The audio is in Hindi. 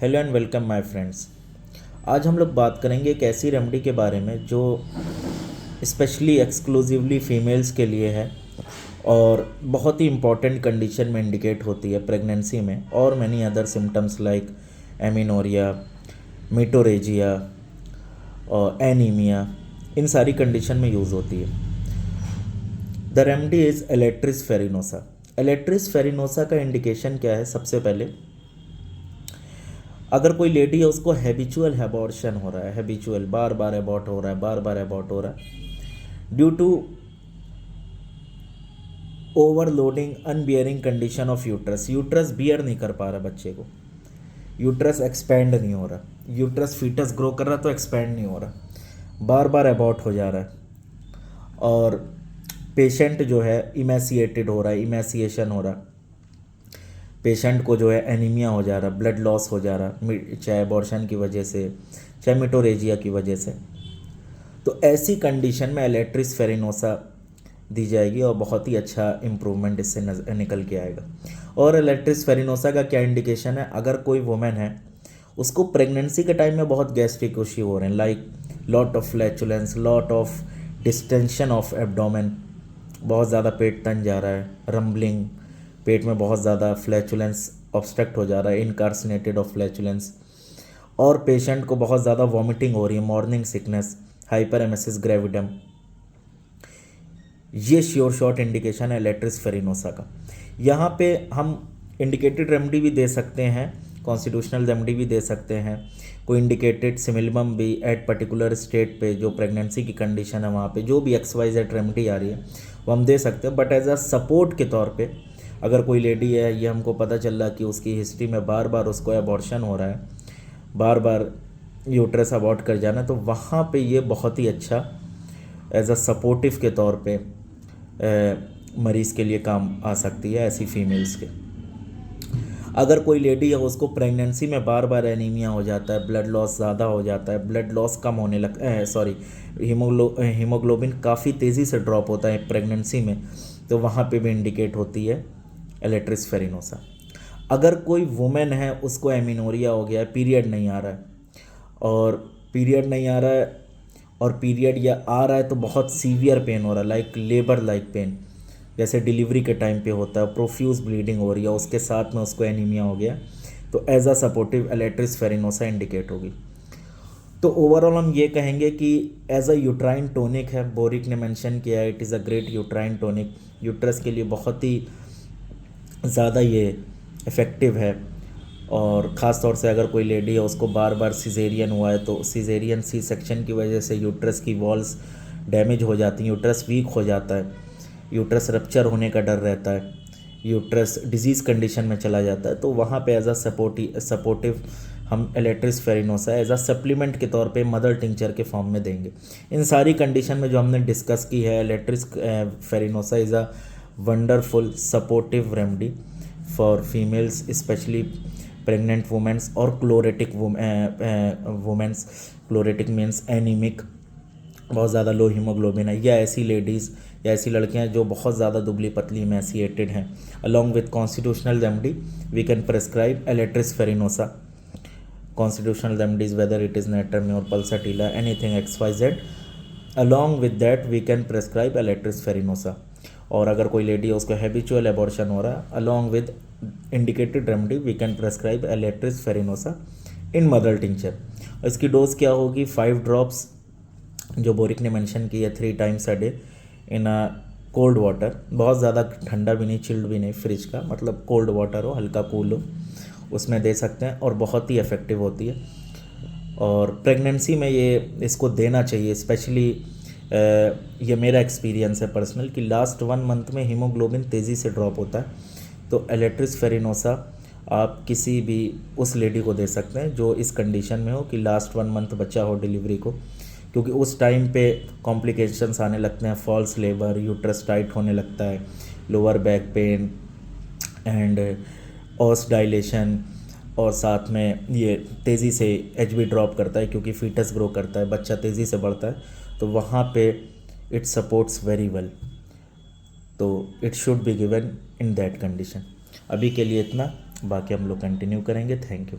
Hello and welcome my friends. आज हम लोग बात करेंगे एक ऐसी रेमेडी के बारे में जो स्पेशली एक्सक्लूसिवली फीमेल्स के लिए है और बहुत ही इंपॉर्टेंट कंडीशन में इंडिकेट होती है प्रेगनेंसी में और many other symptoms like amenorrhoea, metrorrhagia और एनीमिया, इन सारी कंडीशन में यूज़ होती है। The remedy is Aletris farinosa. Aletris farinosa का इंडिकेशन क्या है? सबसे पहले अगर कोई लेडी है उसको हैबिचुअल एबॉर्शन हो रहा है, हैबिचुअल बार बार एबॉर्ट हो रहा है, बार बार एबॉर्ट हो रहा है due to overloading unbearing condition of uterus. Uterus bear नहीं कर पा रहा बच्चे को, यूट्रस एक्सपेंड नहीं हो रहा, यूट्रस फीटस ग्रो कर रहा तो एक्सपेंड नहीं हो रहा, बार बार एबॉर्ट हो जा रहा है और पेशेंट जो है इमेसिएटेड हो रहा है, इमेसिएशन हो रहा है, पेशेंट को जो है एनीमिया हो जा रहा, ब्लड लॉस हो जा रहा, चाहे अबॉर्शन की वजह से चाहे मिटोरेजिया की वजह से। तो ऐसी कंडीशन में एलेट्रिस फेरिनोसा दी जाएगी और बहुत ही अच्छा इम्प्रूवमेंट इससे निकल के आएगा। और एलेट्रिस फेरिनोसा का क्या इंडिकेशन है? अगर कोई वुमेन है उसको प्रेगनेंसी के टाइम में बहुत गैस्ट्रिक इश्यू हो रहे हैं, like lot of flatulence, lot of distension of abdomen, बहुत ज़्यादा पेट तन जा रहा है, रम्बलिंग, पेट में बहुत ज़्यादा फ्लैचुलेंस ऑब्स्ट्रक्ट हो जा रहा है, इनकार्सिनेटेड ऑफ फ्लैचुलेंस, और पेशेंट को बहुत ज़्यादा वॉमिटिंग हो रही है, मॉर्निंग सिकनेस, हाइपर एमेसिस ग्रेविडम, ये श्योर शॉर्ट इंडिकेशन है एलेट्रिस फेरिनोसा का। यहाँ पे हम इंडिकेटेड रेमेडी भी दे सकते हैं, कॉन्स्टिट्यूशनल रेमेडी भी दे सकते हैं, कोई इंडिकेटेड सिमिलमम भी एट पर्टिकुलर स्टेट पे जो प्रेगनेंसी की कंडीशन है वहाँ पे जो भी XYZ रेमेडी आ रही है वो हम दे सकते हैं। बट एज अ सपोर्ट के तौर पे अगर कोई लेडी है, ये हमको पता चल रहा कि उसकी हिस्ट्री में बार बार उसको एबॉर्शन हो रहा है, बार बार यूट्रस अबॉर्ट कर जाना, तो वहाँ पे ये बहुत ही अच्छा एज अ सपोर्टिव के तौर पे मरीज़ के लिए काम आ सकती है ऐसी फीमेल्स के। अगर कोई लेडी है उसको प्रेगनेंसी में बार बार एनीमिया हो जाता है, ब्लड लॉस ज़्यादा हो जाता है, ब्लड लॉस कम होने लगता है, सॉरी हीमोग्लोबिन काफ़ी तेज़ी से ड्रॉप होता है प्रेगनेंसी में, तो वहाँ पे भी इंडिकेट होती है एलेट्रिस फेरिनोसा। अगर कोई वुमेन है उसको एमिनोरिया हो गया है, पीरियड नहीं आ रहा है और पीरियड नहीं आ रहा है और पीरियड या आ रहा है तो बहुत सीवियर पेन हो रहा है, लाइक लेबर लाइक पेन, जैसे डिलीवरी के टाइम पे होता है, प्रोफ्यूज ब्लीडिंग हो रही है, उसके साथ में उसको एनीमिया हो गया, तो as a supportive Aletris farinosa indicate होगी। तो ओवरऑल हम ये कहेंगे कि एज अ यूट्राइन टोनिक है, बोरिक ने मेंशन किया है, it is a great uterine tonic, uterus के लिए बहुत ही ज़्यादा ये इफ़ेक्टिव है। और ख़ास तौर से अगर कोई लेडी है उसको बार बार सिजेरियन हुआ है तो सिजेरियन सी सेक्शन की वजह से यूट्रस की वॉल्स डैमेज हो जाती हैं, यूट्रस वीक हो जाता है, यूट्रस रप्चर होने का डर रहता है, यूट्रस डिजीज़ कंडीशन में चला जाता है, तो वहाँ पे एज अ सपोर्टिव हम एलेट्रिस फेरिनोसा एज अ सप्लीमेंट के तौर पे मदर टिंचर के फॉर्म में देंगे। इन सारी कंडीशन में जो हमने डिस्कस की है, Aletris farinosa is a wonderful supportive remedy for females, specially pregnant womens और chlorotic womens. Chlorotic means anaemic, बहुत ज़्यादा लो हीमोग्लोबिन है, या ऐसी लेडीज़ या ऐसी लड़कियां जो बहुत ज़्यादा दुबली पतली एमेसिएटेड हैं। Along with constitutional remedy we can prescribe Aletris farinosa. Constitutional remedies whether it is natrum mur, pulsatilla, anything XYZ, along with that we can prescribe Aletris farinosa. और अगर कोई लेडी है उसको हैबिचुअल एबॉर्शन हो रहा है, along with indicated remedy we can prescribe Aletris farinosa in mother tincture. इसकी डोज क्या होगी? 5 ड्रॉप्स जो बोरिक ने मेंशन की है 3 times a day in a cold water, बहुत ज़्यादा ठंडा भी नहीं, चिल्ड भी नहीं, फ्रिज का मतलब कोल्ड वाटर हो, हल्का कूल हो, उसमें दे सकते हैं और बहुत ही इफ़ेक्टिव होती है। और प्रेगनेंसी में ये इसको देना चाहिए, स्पेशली ये मेरा एक्सपीरियंस है पर्सनल कि लास्ट 1 मंथ में हीमोग्लोबिन तेज़ी से ड्रॉप होता है, तो एलेट्रिस फेरिनोसा आप किसी भी उस लेडी को दे सकते हैं जो इस कंडीशन में हो कि लास्ट 1 मंथ बच्चा हो डिलीवरी को, क्योंकि उस टाइम पे कॉम्प्लिकेशंस आने लगते हैं, फॉल्स लेबर, यूट्रस टाइट होने लगता है, lower back pain and os dilation, और साथ में ये तेज़ी से HB ड्रॉप करता है क्योंकि फीटस ग्रो करता है, बच्चा तेज़ी से बढ़ता है, तो वहाँ पे इट सपोर्ट्स वेरी वेल, तो it should be given in that condition. अभी के लिए इतना, बाकी हम लोग कंटिन्यू करेंगे। Thank you.